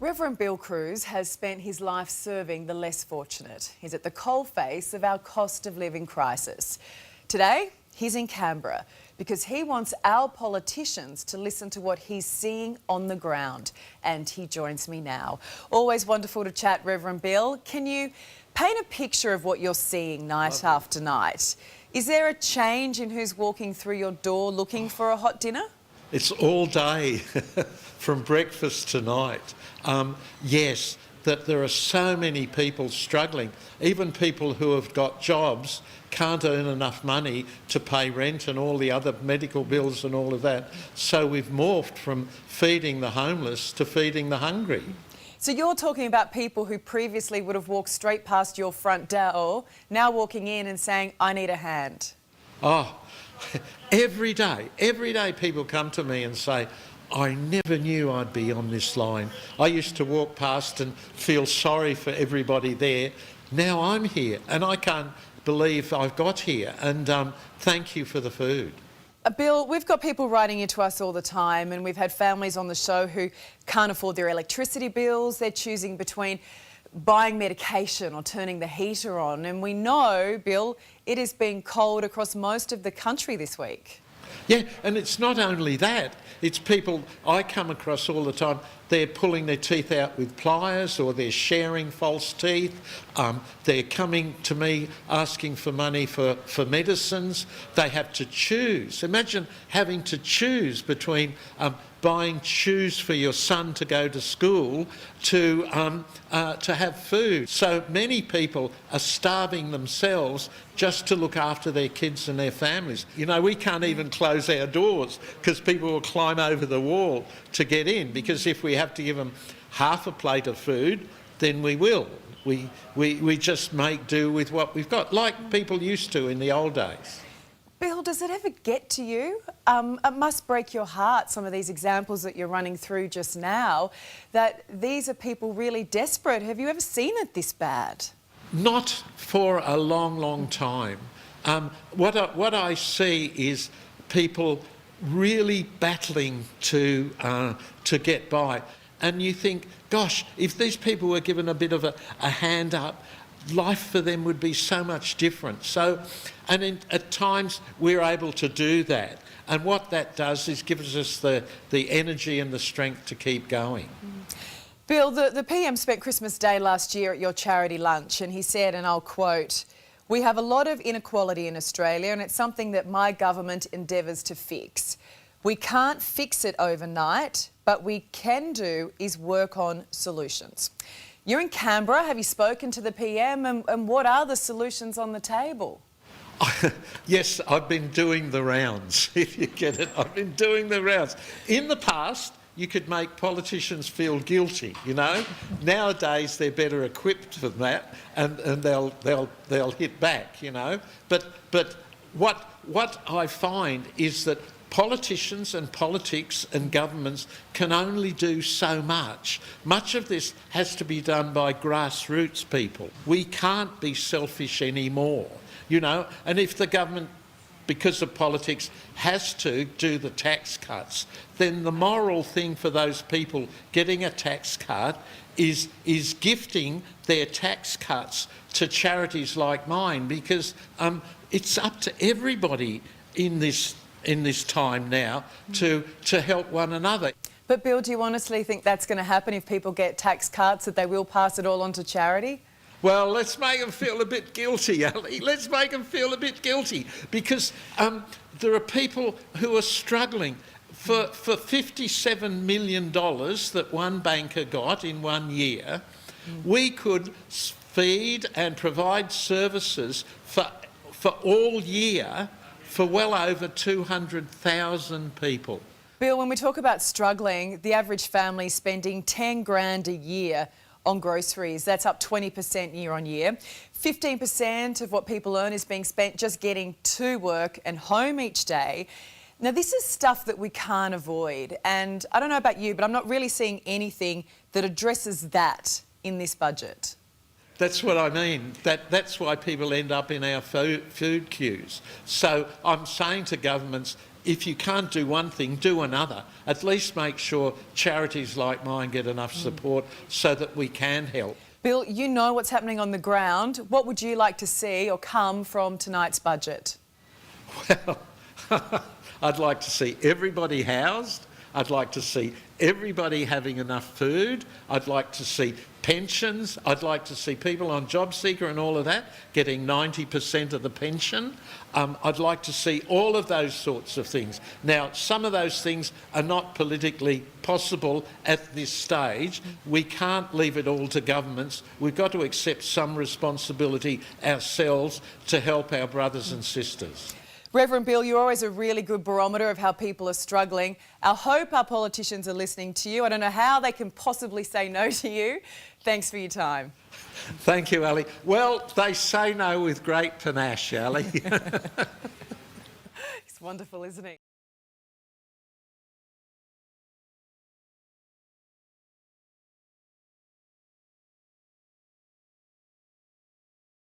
Reverend Bill Cruz has spent his life serving the less fortunate. He's at the coalface of our cost of living crisis. Today, he's in Canberra because he wants our politicians to listen to what he's seeing on the ground. And he joins me now. Always wonderful to chat, Reverend Bill. Can you paint a picture of what you're seeing night after night? Is there a change in who's walking through your door looking for a hot dinner? It's all day, from breakfast to night. Yes, that there are so many people struggling. Even people who have got jobs can't earn enough money to pay rent and all the other medical bills and all of that. So we've morphed from feeding the homeless to feeding the hungry. So you're talking about people who previously would have walked straight past your front door, now walking in and saying, I need a hand. Oh, every day people come to me and say, I never knew I'd be on this line. I used to walk past and feel sorry for everybody there. Now I'm here and I can't believe I've got here, and thank you for the food. Bill, we've got people writing into us all the time, and we've had families on the show who can't afford their electricity bills. They're choosing between buying medication or turning the heater on. And we know, Bill, it has been cold across most of the country this week. Yeah, and it's not only that, it's people I come across all the time. They're pulling their teeth out with pliers, or they're sharing false teeth. They're coming to me asking for money for medicines. They have to choose. Imagine having to choose between buying shoes for your son to go to school to have food. So many people are starving themselves just to look after their kids and their families. You know, we can't even close our doors because people will climb over the wall to get in, because if we have to give them half a plate of food, then we will. We just make do with what we've got, like people used to in the old days. Bill, does it ever get to you? It must break your heart, some of these examples that you're running through just now, that these are people really desperate. Have you ever seen it this bad? Not for a long, long time. What I see is people really battling to get by. And you think, gosh, if these people were given a bit of a hand up, life for them would be so much different. At times we're able to do that, and what that does is gives us the energy and the strength to keep going. Bill, the PM spent Christmas Day last year at your charity lunch, and he said, and I'll quote, "We have a lot of inequality in Australia, and it's something that my government endeavours to fix. We can't fix it overnight, but we can do is work on solutions." You're in Canberra. Have you spoken to the PM, and what are the solutions on the table? Yes, I've been doing the rounds, if you get it. I've been doing the rounds. In the past, you could make politicians feel guilty, you know. Nowadays, they're better equipped for that, and they'll hit back, you know. But what I find is that politicians and politics and governments can only do so much. Much of this has to be done by grassroots people. We can't be selfish anymore, you know. And if the government, because of politics, has to do the tax cuts, then the moral thing for those people getting a tax cut is gifting their tax cuts to charities like mine, because it's up to everybody in this time now to help one another. But Bill, do you honestly think that's going to happen if people get tax cuts, that they will pass it all on to charity? Well, let's make them feel a bit guilty, Ali. Let's make them feel a bit guilty, because there are people who are struggling. For $57 million that one banker got in 1 year, we could feed and provide services for all year for well over 200,000 people. Bill, when we talk about struggling, the average family spending 10 grand a year on groceries. That's up 20% year on year. 15% of what people earn is being spent just getting to work and home each day. Now, this is stuff that we can't avoid. And I don't know about you, but I'm not really seeing anything that addresses that in this budget. That's what I mean. That's why people end up in our food queues. So I'm saying to governments, if you can't do one thing, do another. At least make sure charities like mine get enough support so that we can help. Bill, you know what's happening on the ground. What would you like to see or come from tonight's budget? Well, I'd like to see everybody housed. I'd like to see everybody having enough food. I'd like to see pensions. I'd like to see people on JobSeeker and all of that getting 90% of the pension. I'd like to see all of those sorts of things. Now, some of those things are not politically possible at this stage. We can't leave it all to governments. We've got to accept some responsibility ourselves to help our brothers and sisters. Reverend Bill, you're always a really good barometer of how people are struggling. I hope our politicians are listening to you. I don't know how they can possibly say no to you. Thanks for your time. Thank you, Ali. Well, they say no with great panache, Ali. It's wonderful, isn't it?